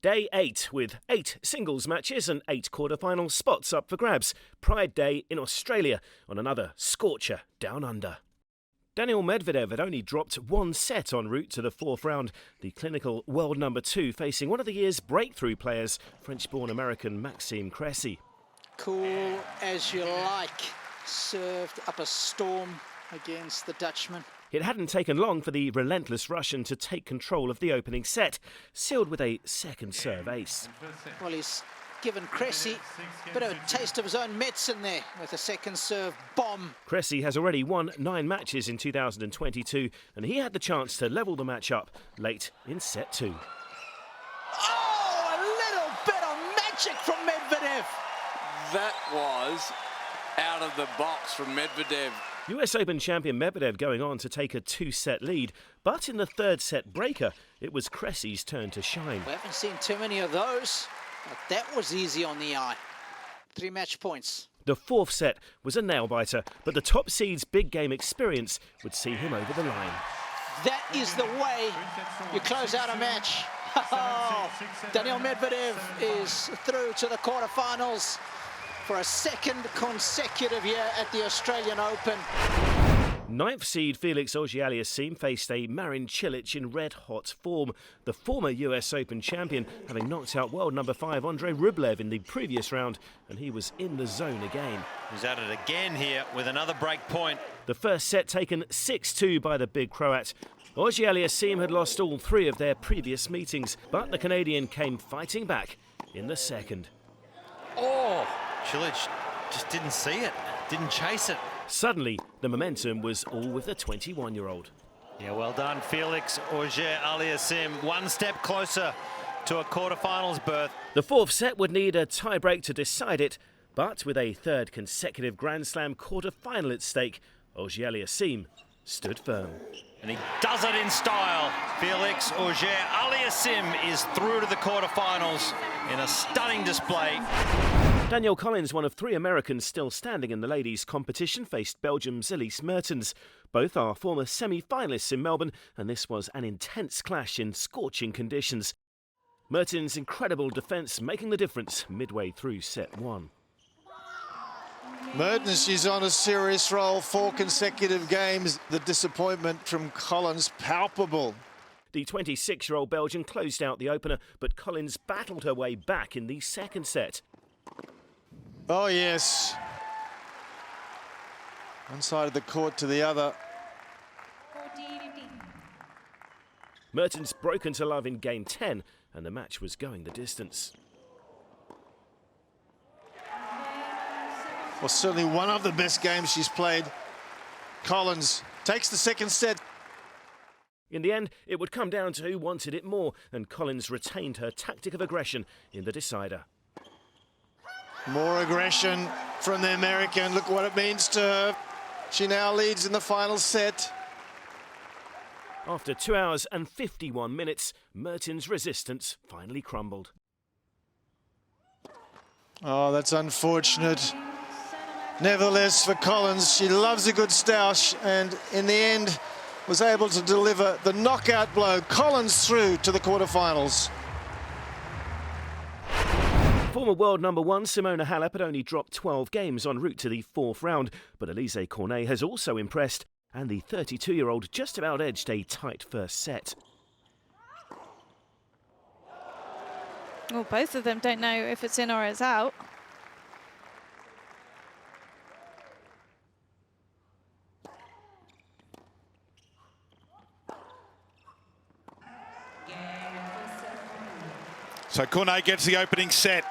Day 8 with 8 singles matches and 8 quarter-final spots up for grabs. Pride Day in Australia on another scorcher down under. Daniil Medvedev had only dropped one set en route to the fourth round. The clinical world number 2 facing one of the year's breakthrough players, French-born American Maxime Cressy. Cool as you like. Served up a storm against the Dutchman. It hadn't taken long for the relentless Russian to take control of the opening set, sealed with a second serve ace. Well, he's given Cressy a bit of a taste of his own medicine there with a second serve bomb. Cressy has already won 9 matches in 2022, and he had the chance to level the match up late in set 2. Oh, a little bit of magic from Medvedev. That was out of the box from Medvedev. US Open champion Medvedev going on to take a 2-set lead, but in the third set breaker, it was Cressy's turn to shine. We haven't seen too many of those, but that was easy on the eye. 3 match points. The fourth set was a nail-biter, but the top seed's big game experience would see him over the line. That is the way you close out a match. Daniil Medvedev is through to the quarterfinals for a second consecutive year at the Australian Open. Ninth seed Felix Auger-Aliassime faced a Marin Cilic in red-hot form. The former US Open champion having knocked out world number 5 Andrei Rublev in the previous round, and he was in the zone again. He's at it again here with another break point. The first set taken 6-2 by the big Croat. Auger-Aliassime had lost all 3 of their previous meetings, but the Canadian came fighting back in the second. Oh! Cilic just didn't see it, didn't chase it. Suddenly, the momentum was all with the 21-year-old. Yeah, well done, Felix Auger-Aliassime. One step closer to a quarterfinals berth. The fourth set would need a tie-break to decide it, but with a third consecutive Grand Slam quarter-final at stake, Auger-Aliassime stood firm. And he does it in style. Felix Auger-Aliassime is through to the quarterfinals in a stunning display. Danielle Collins, one of 3 Americans still standing in the ladies' competition, faced Belgium's Elise Mertens. Both are former semi-finalists in Melbourne, and this was an intense clash in scorching conditions. Mertens' incredible defence making the difference midway through set 1. Mertens is on a serious roll, 4 consecutive games. The disappointment from Collins palpable. The 26-year-old Belgian closed out the opener, but Collins battled her way back in the second set. Oh, yes. One side of the court to the other. Mertens broken to love in game 10, and the match was going the distance. Well, certainly one of the best games she's played. Collins takes the second set. In the end, it would come down to who wanted it more, and Collins retained her tactic of aggression in the decider. More aggression from the American. Look what it means to her. She now leads in the final set. After 2 hours and 51 minutes, Mertens' resistance finally crumbled. Oh, that's unfortunate. Nevertheless, for Collins, she loves a good stoush, and in the end was able to deliver the knockout blow. Collins through to the quarterfinals. Former world number 1 Simona Halep had only dropped 12 games en route to the 4th round, but Alizé Cornet has also impressed, and the 32-year-old just about edged a tight first set. Well, both of them don't know if it's in or it's out. So Cornet gets the opening set.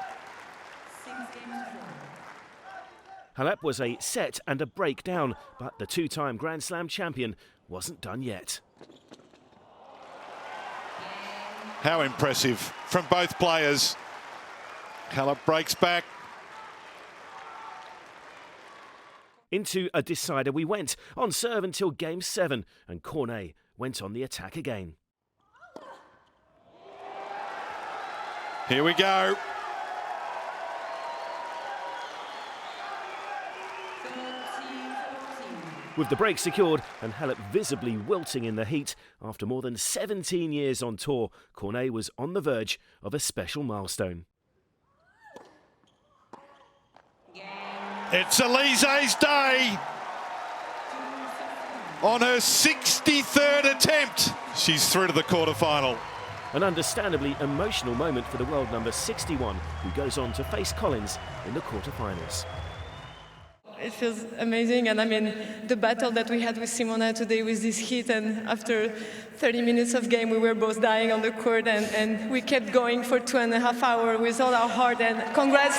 Halep was a set and a breakdown, but the 2-time Grand Slam champion wasn't done yet. How impressive from both players. Halep breaks back. Into a decider we went, on serve until game 7, and Cornet went on the attack again. Here we go. With the break secured and Halep visibly wilting in the heat, after more than 17 years on tour, Cornet was on the verge of a special milestone. It's Elise's day. On her 63rd attempt, she's through to the quarterfinal. An understandably emotional moment for the world number 61, who goes on to face Collins in the quarterfinals. It feels amazing, and I mean, the battle that we had with Simona today with this heat, and after 30 minutes of game, we were both dying on the court, and we kept going for 2.5 hours with all our heart, and congrats.